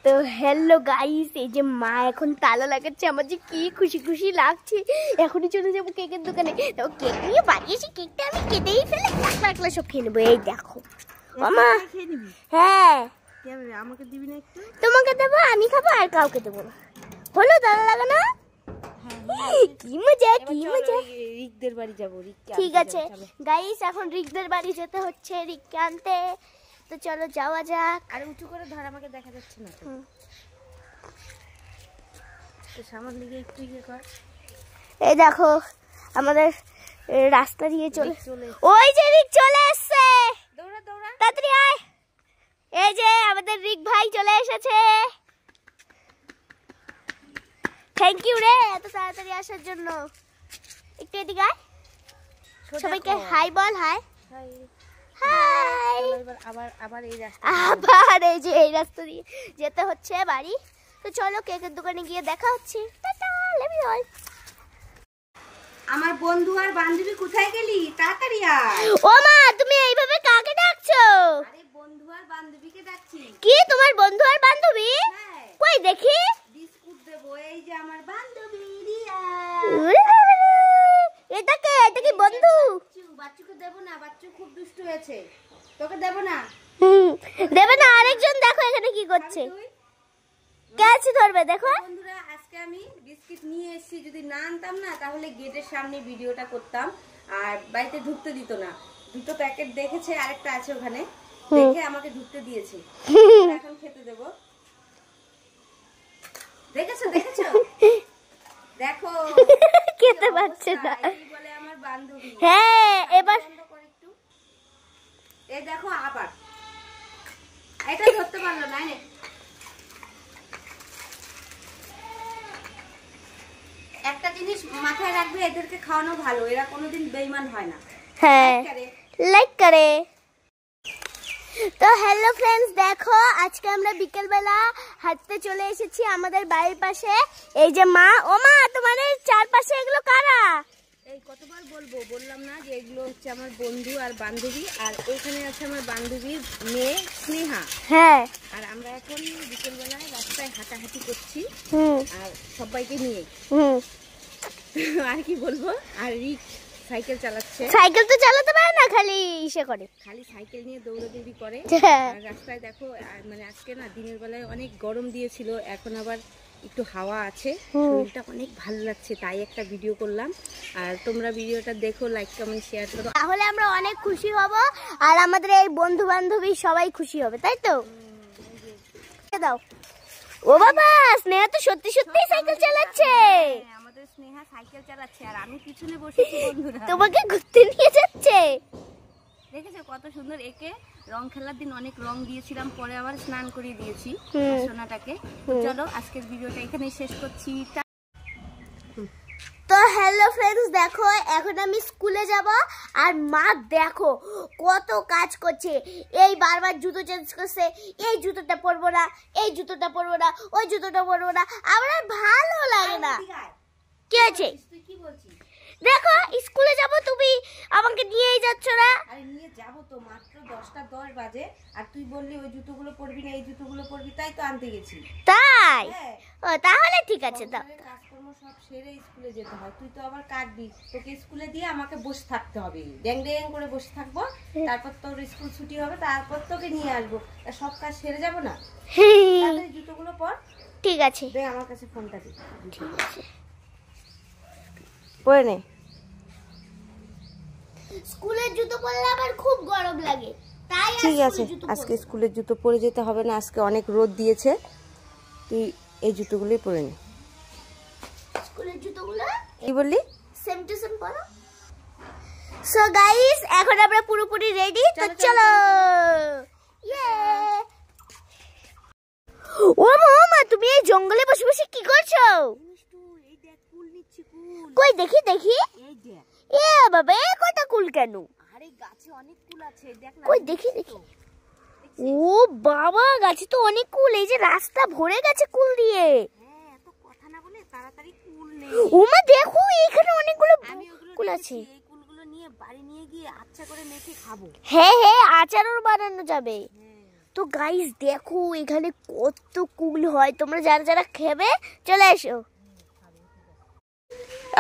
তো hello guys, এই যে মা এখন তালা লাগাচ্ছে, আমার যে কি খুশি খুশি লাগছে। এখনই চলে যাবো কেকের দোকানে। তো কেক নিয়ে বানিয়েছি, কেকটা আমি কেটেই ফেলে একলা একলা সব খেয়ে নেবো। এই দেখো মামা। হ্যাঁ আমাকে দিবি না একটু? তোমাকে দেবো, আমি খাবো, আর কাউকে দেবো না। হলো তালা লাগানো? কি মজা কি মজা। রিকদের বাড়ি যাবো। ঠিক আছে গাইস, এখন রিকদের বাড়ি যেতে হচ্ছে রিককে আনতে। তো চলো যাওয়া যাক। আরে উঁচু করে ধর, আমাকে দেখা যাচ্ছে না তো। সামনের দিকে একটু ইয়ে কর। এই দেখো আমাদের রাস্তা দিয়ে চলে, ওই যে রিক চলে এসেছে। দৌড়া দৌড়া, তাড়াতাড়ি আয়। এই যে আমাদের রিক ভাই চলে এসেছে। থ্যাংক ইউ রে এত তাড়াতাড়ি আসার জন্য। একটু এদিকে আয়, সবাইকে হাই বল। High high. আবার এই রাস্তা, আবার এই যে এই রাস্তা দিয়ে যেতে হচ্ছে বাড়ি। তো চলো কেকের দোকানে গিয়ে দেখা হচ্ছে। Tata, love you all. আমার বন্ধু আর বান্ধবী কোথায় গেলি? তাড়াতাড়ি আয়। ও মা, তুমি এইভাবে কাকে ডাকছো? আরে বন্ধু আর বান্ধবীকে ডাকছি। কি তোমার বন্ধু আর বান্ধবী? হ্যাঁ। কই দেখি। বিস্কুট দেবো, এই যে আমার বান্ধবী রিয়া। এটা কে? এটা কি বন্ধু? বাচ্চুকে দেবো না, বাচ্চু খুব দুষ্টু হয়েছে, তোকে দেবো না। দেবে না? আরেকজন দেখো এখানে কি করছে। কে আছে ধরবে দেখো। বন্ধুরা, আজকে আমি বিস্কিট নিয়ে এসেছি। যদি না আনতাম না, তাহলে গেটের সামনে ভিডিওটা করতাম আর বাড়িতে ঢুকতে দিত না। দুটো প্যাকেট দেখেছে, আরেকটা আছে ওখানে, দেখে আমাকে ঢুকতে দিয়েছে। এখন খেতে দেবো। দেখেছো দেখেছো, দেখো খেতে পাচ্ছে না। বলে আমার বান্ধবী। হ্যাঁ এবার একটু এই দেখো, আবার এটা ধরতে পারলো না। একটা জিনিস মাথায় রাখবে, এদেরকে খাওয়ানো ভালো, এরা কোনোদিন বেঈমান হয় না। হ্যাঁ লাইক করে। তো হ্যালো ফ্রেন্ডস, দেখো আজকে আমরা বিকেলবেলা হাঁটতে চলে এসেছি আমাদের বাড়ির পাশে। এই যে মা, ও মা তোমাদের চারপাশে এগুলো কারা? এই কতবার বললাম না যে এগুলো হচ্ছে আমার বন্ধু আর বান্ধবী। আর এখানে আছে আমার বান্ধবীর মেয়ে স্নেহা। হ্যাঁ, আর আমরা এখন বিকেলবেলায় রাস্তায় হাঁটাহাঁটি করছি আর সবাইকে নিয়ে। আর কি বলবো, আর রিক সাইকেল চালাচ্ছে। সাইকেল তো চালাতে পারে না, খালি ইসে করে, খালি সাইকেল নিয়ে দৌড়াদৌড়ি করে। হ্যাঁ। আর রাস্তায় দেখো, মানে আজকে না দিনের বেলায় অনেক গরম দিয়েছিল, এখন আবার একটু হাওয়া আছে, শরীরটা অনেক ভালো লাগছে, তাই একটা ভিডিও করলাম। আর তোমরা ভিডিওটা দেখো, লাইক কমেন্ট শেয়ার করো, তাহলে আমরা অনেক খুশি হব আর আমাদের এই বন্ধু বান্ধবী সবাই খুশি হবে, তাই তো? দাও। ও বাবা, স্নেহা তো সত্যি সত্যি সাইকেল চালাচ্ছে। আমাদের স্নেহা সাইকেল চালাচ্ছে আর আমি পিছনে বসেছি। বন্ধুরা তোমাকে ঘুরতে নিয়ে যাচ্ছে। দেখেছো কত সুন্দর। একে রং খেলার দিন অনেক রং দিয়েছিলাম, পরে আবার স্নান করিয়ে দিয়েছি সোনাটাকে। চলো আজকের ভিডিওটা এখানেই শেষ করছি। তো হ্যালো ফ্রেন্ডস, দেখো এখন আমি স্কুলে যাব আর মা দেখো কত কাজ করছে। এই বারবার জুতো চেঞ্জ করছে, এই জুতোটা পরবো না, এই জুতোটা পরবো না, ওই জুতোটা পরবো না, আমার আর ভালো লাগে না। কি আছে? তুই কি বলছিস? দেখো স্কুলে যাব, তুমি আমাকে নিয়েই যাচ্ছ না। আরে নিয়ে যাবো তো, মাত্র 10টা 10 বাজে, আর তুই বললি ওই জুতোগুলো পরবি না, এই জুতোগুলো পরবি, তাই তো আনতে গেছি। তাই? ও তাহলে ঠিক আছে। দাও। কাজকর্ম সব সেরে স্কুলে যেতে হয়, তুই তো আবার কাটবি, তোকে স্কুলে দিয়ে আমাকে বসে থাকতে হবে, ড্যাং ড্যাং করে বসে থাকবো। তারপর তোর স্কুল ছুটি হবে, তারপর তোকে নিয়ে আসবো, সব কাজ সেরে যাবো না। তাহলে জুতোগুলো পর। ঠিক আছে, দে আমার কাছে ফোনটা দে, পরে নে। স্কুলের জুতো পরলে আবার খুব গরম লাগে, তাই ঠিক আছে, আজকে স্কুলের জুতো পরে যেতে হবে না, আজকে অনেক রোদ দিয়েছে, তুই এই জুতোগুলোই পরে নে। স্কুলের জুতোগুলো কি বললি? সেম টু সেম পরো। সো গাইস, এখন আমরা পুরোপুরি রেডি, তো চলো। ইয়ে, ও মা, তুমি এই জঙ্গলে বসে বসে কি করছো? এই দেখ, কুল নিচ্ছি, কুল। কই দেখি দেখি। এই দেখ। এ বাবা, এ কয়টা কুল কেন? আরে গাছে অনেক কুল আছে, দেখ না। কই দেখি দেখি। ও বাবা, গাছে তো অনেক কুল, এই যে রাস্তা ভরে গেছে কুল দিয়ে। হ্যাঁ, এত কথা না বলে তাড়াতাড়ি কুল নে। ও মা দেখো, এখানে অনেকগুলো কুল আছে। এই কুলগুলো নিয়ে বাড়ি নিয়ে গিয়ে আচ্ছা করে মেখে খাবো। হ্যাঁ হ্যাঁ, আচারও বানানো যাবে। তো গাইস দেখো এখানে কত কুল হয়, তোমরা যারা যারা খাবে চলে এসো।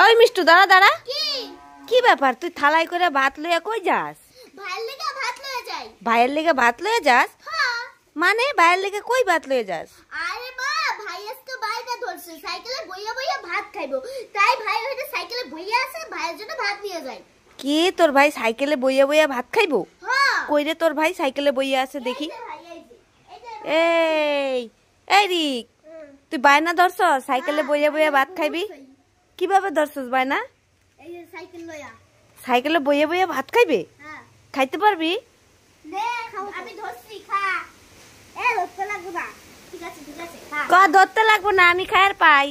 ওই মিষ্টু দাঁড়া দাঁড়া, কি ব্যাপার তুই থালাই করে ভাত লইয়া কই যাস? ভাইয়ের লেগে ভাত লয়ে যাই। ভাইয়ের লেগে ভাত লইয়া যাস? হ্যাঁ। মানে ভাইয়ের লেগে কই ভাত লইয়া যাস? আরে বা ভাই আজকে বাইরে ধরছে, সাইকেলে বইয়া বইয়া ভাত খাইবো, তাই ভাই ওইটা সাইকেলে বইয়া আছে, ভাইয়ের জন্য ভাত নিয়ে যাই। কি তোর ভাই সাইকেলে বইয়া বইয়া ভাত খাইবো? হ্যাঁ। কই রে তোর ভাই সাইকেলে বইয়া আছে দেখি। এই এই রিক, তুই বায়না ধরছ সাইকেলে বইয়া বইয়া ভাত খাইবি? কিভাবে ধরছস বায়না? এই যে সাইকেল লয়া। সাইকেলে বইয়া বইয়া ভাত খাইবে? হ্যাঁ। খাইতে পারবি? আমি ধরছি, খা। এ ধরতে লাগবে না। ঠিক আছে খা। ক ধরতে লাগবো না, আমি খায়ার পাই।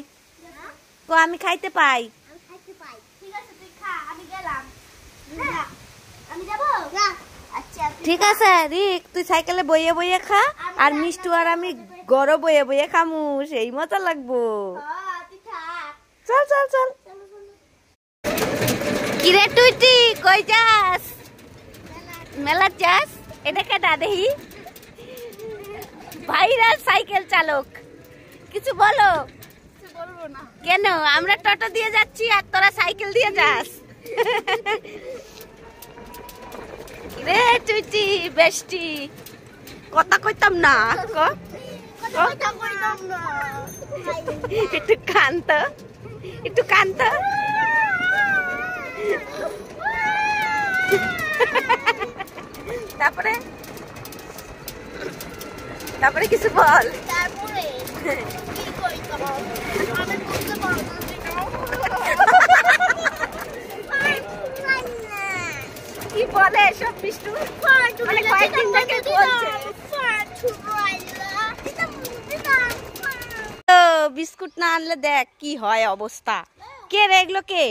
ক আমি খাইতে পাই। আমি খাইতে পাই। ঠিক আছে তুই খা, আমি গেলাম। হ্যাঁ। আমি যাব? যা। আচ্ছা ঠিক আছে রিক, তুই সাইকেলে বইয়া বইয়া খা, আর মিষ্টু আর আমি গড় বইয়া বইয়া খামু, সেই মজা লাগবো। হ্যাঁ তুই থাক। চল চল চল। কিরে টুইটি কই যাস? মেলা যাস? এটা কেডা দেখি? ভাইরাল সাইকেল চালক, কিছু বলো। বলবো না। কেন? আমরা টোটো দিয়ে যাচ্ছি আর তোরা সাইকেল দিয়ে যাস। রে টুইটি বেষ্টি, কথা কইতাম না। কথা কইতাম না। একটু কান্ত, একটু কান্ত। তারপরে তারপরে কিছু বল। তারপরে কি কইতাম? আমি বুঝতে পারবো কি বলে সব মিষ্টু? মানে কয়েকদিন থেকে বলছে। বিস্কুট না আনলে দেখ কি হয় অবস্থা। কে রে এগুলো কে?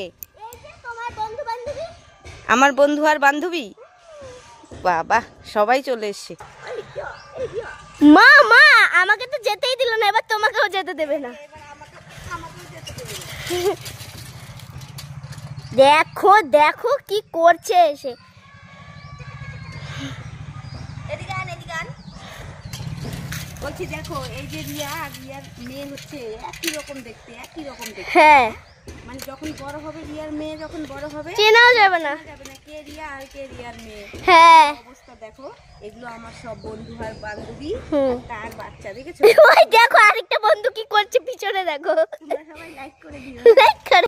আমার বন্ধু আর বান্ধবী। বাবা সবাই চলে এসছে। মা মা আমাকে তো যেতেই দিল না, এবার তোমাকেও যেতে দেবে না। দেখো দেখো কি করছে এসে। বলছি দেখো এই যে রিয়া আর রিয়ার মেয়ে হচ্ছে একই রকম দেখতে, একই রকম দেখতে। হ্যাঁ মানে যখন বড় হবে রিয়ার মেয়ে, যখন বড় হবে চেনাও যাবে না। কে রিয়া আর কে রিয়ার মেয়ে। হ্যাঁ অবস্থা দেখো, এগুলো আমার সব বন্ধু আর বান্ধবী, তার বাচ্চা দেখেছো? ওই দেখো আরেকটা বন্ধু কি করছে পিছনে, দেখো। তোমরা সবাই লাইক করে দিও। লাইক করে।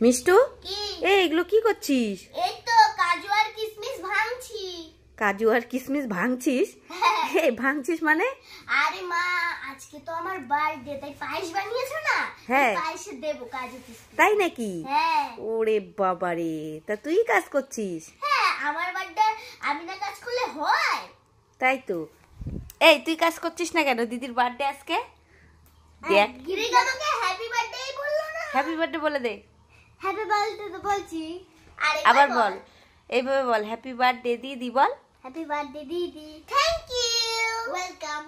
মিষ্টু কি? এই এগুলো কি করছিস? এই তো কাজু আর কিশমিশ ভাঙছি। কাজু আর কিশমিশ ভাঙছিস? এই ভাঙছিস মানে? আরে মা আজকে তো আমার বার্থডে, তাই পায়েস বানিয়েছো না? হ্যাঁ। পায়েসে দেবো কাজু কিশমিশ। তাই নাকি? হ্যাঁ। ওরে বাবারে, তা তুই কাজ করছিস? হ্যাঁ আমার বার্থডে আমি না কাজ করলে হয়? তাই তো। এই তুই কাজ করছিস না কেন? দিদির বার্থডে আজকে। দেখ গিরিক আমাকে হ্যাপি বার্থডে বললো না। হ্যাপি বার্থডে বলে দে। হ্যাপি বার্থডে তো বলছি। আবার বল, এইভাবে বল, হ্যাপি বার্থডে দিদি বল। হ্যাপি বার্থডে দিদি। Thank you. ওয়েলকাম।